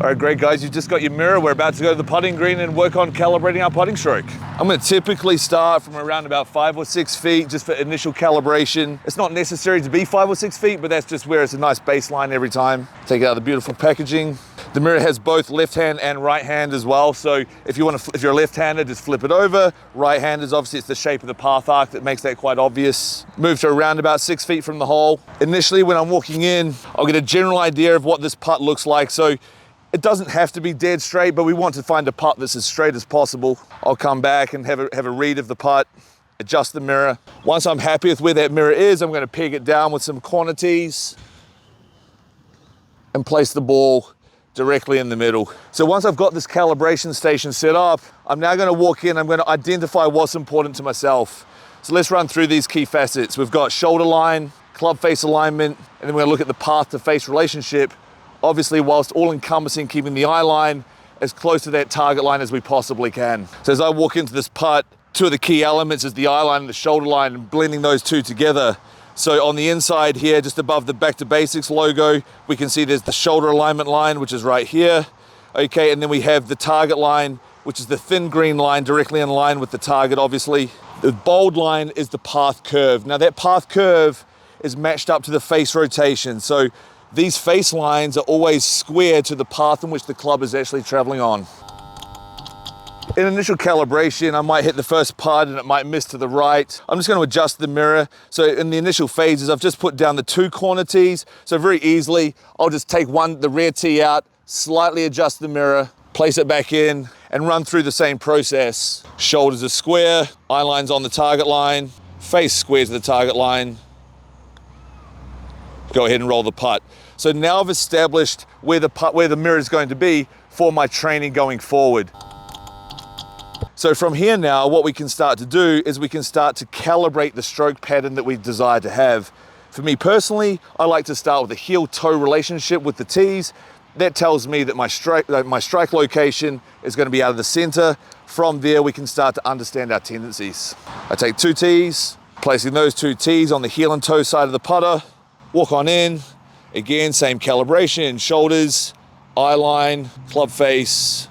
All right, great guys, you've just got your mirror. We're about to go to the putting green and work on calibrating our putting stroke. I'm gonna typically start from around about 5 or 6 feet just for initial calibration. It's not necessary to be 5 or 6 feet, but that's just where it's a nice baseline every time. Take out the beautiful packaging. The mirror has both left hand and right hand as well. So if you're a left-hander, just flip it over. Right-handers, obviously it's the shape of the path arc that makes that quite obvious. Move to around about 6 feet from the hole. Initially, when I'm walking in, I'll get a general idea of what this putt looks like. So it doesn't have to be dead straight, but we want to find a putt that's as straight as possible. I'll come back and have a read of the putt, adjust the mirror. Once I'm happy with where that mirror is, I'm gonna peg it down with some corner tees and place the ball directly in the middle. So once I've got this calibration station set up, I'm now gonna walk in, I'm gonna identify what's important to myself. So let's run through these key facets. We've got shoulder line, club face alignment, and then we're gonna look at the path to face relationship, obviously whilst all encompassing keeping the eye line as close to that target line as we possibly can. So as I walk into this putt, two of the key elements is the eye line and the shoulder line, and blending those two together. So on the inside here, just above the Back to Basics logo, we can see there's the shoulder alignment line, which is right here. Okay, and then we have the target line, which is the thin green line directly in line with the target, obviously. The bold line is the path curve. Now that path curve is matched up to the face rotation. So these face lines are always square to the path in which the club is actually traveling on. In initial calibration, I might hit the first putt and it might miss to the right. I'm just going to adjust the mirror. So in the initial phases, I've just put down the 2 corner tees. So very easily, I'll just take the rear tee out, slightly adjust the mirror, place it back in, and run through the same process. Shoulders are square, eye line's on the target line, face square to the target line. Go ahead and roll the putt. So now I've established where the mirror is going to be for my training going forward. So from here now, what we can start to do is we can start to calibrate the stroke pattern that we desire to have. For me personally, I like to start with a heel-toe relationship with the tees. That tells me that my strike location is going to be out of the center. From there, we can start to understand our tendencies. I take 2 tees, placing those 2 tees on the heel and toe side of the putter, walk on in. Again, same calibration, shoulders, eye line, club face,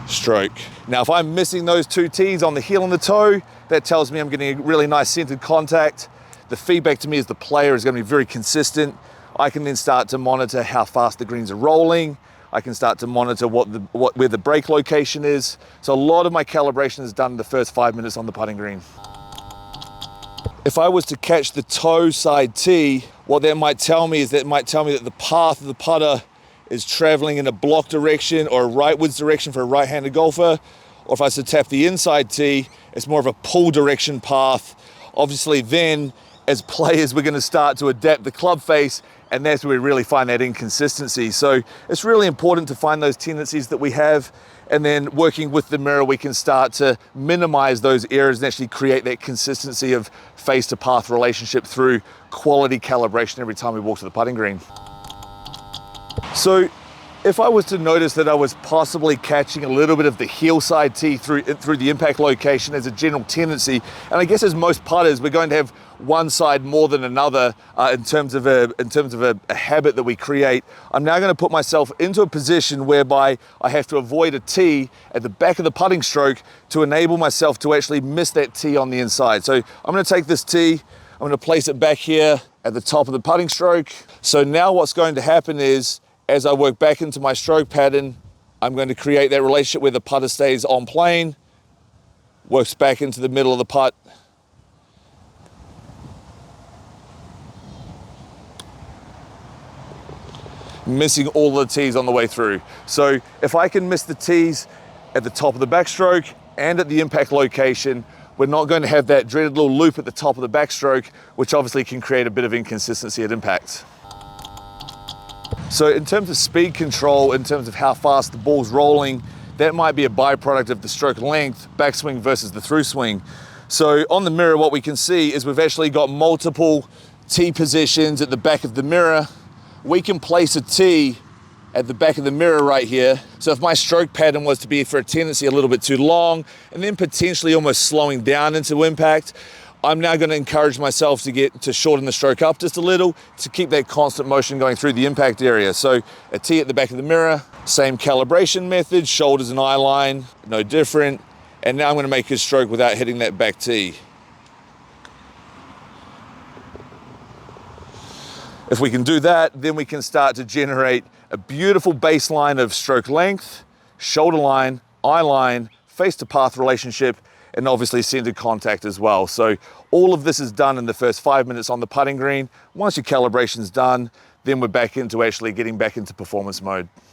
stroke. Now, if I'm missing those 2 tees on the heel and the toe, that tells me I'm getting a really nice centered contact. The feedback to me as the player is going to be very consistent. I can then start to monitor how fast the greens are rolling. I can start to monitor where the break location is. So a lot of my calibration is done in the first 5 minutes on the putting green. If I was to catch the toe side tee, what that might tell me is that the path of the putter is traveling in a block direction or a rightwards direction for a right-handed golfer. Or if I was to tap the inside tee, it's more of a pull direction path. Obviously then, as players, we're gonna start to adapt the club face, and that's where we really find that inconsistency. So it's really important to find those tendencies that we have, and then working with the mirror, we can start to minimize those errors and actually create that consistency of face to path relationship through quality calibration every time we walk to the putting green. So if I was to notice that I was possibly catching a little bit of the heel side tee through the impact location as a general tendency, and I guess as most putters, we're going to have one side more than another in terms of a habit that we create. I'm now going to put myself into a position whereby I have to avoid a tee at the back of the putting stroke to enable myself to actually miss that tee on the inside. So I'm going to take this tee, I'm going to place it back here at the top of the putting stroke. So now what's going to happen is, as I work back into my stroke pattern, I'm going to create that relationship where the putter stays on plane, works back into the middle of the putt, missing all the tees on the way through. So if I can miss the tees at the top of the backstroke and at the impact location, we're not going to have that dreaded little loop at the top of the backstroke, which obviously can create a bit of inconsistency at impact. So in terms of speed control, in terms of how fast the ball's rolling, that might be a byproduct of the stroke length, backswing versus the through swing. So on the mirror, what we can see is we've actually got multiple tee positions at the back of the mirror. We can place a tee at the back of the mirror right here. So if my stroke pattern was to be for a tendency a little bit too long and then potentially almost slowing down into impact, I'm now going to encourage myself to shorten the stroke up just a little to keep that constant motion going through the impact area. So a T at the back of the mirror, same calibration method, shoulders and eye line, no different. And now I'm going to make a stroke without hitting that back T. If we can do that, then we can start to generate a beautiful baseline of stroke length, shoulder line, eye line, face to path relationship, and obviously center contact as well. So all of this is done in the first 5 minutes on the putting green. Once your calibration's done, then we're back into actually getting back into performance mode.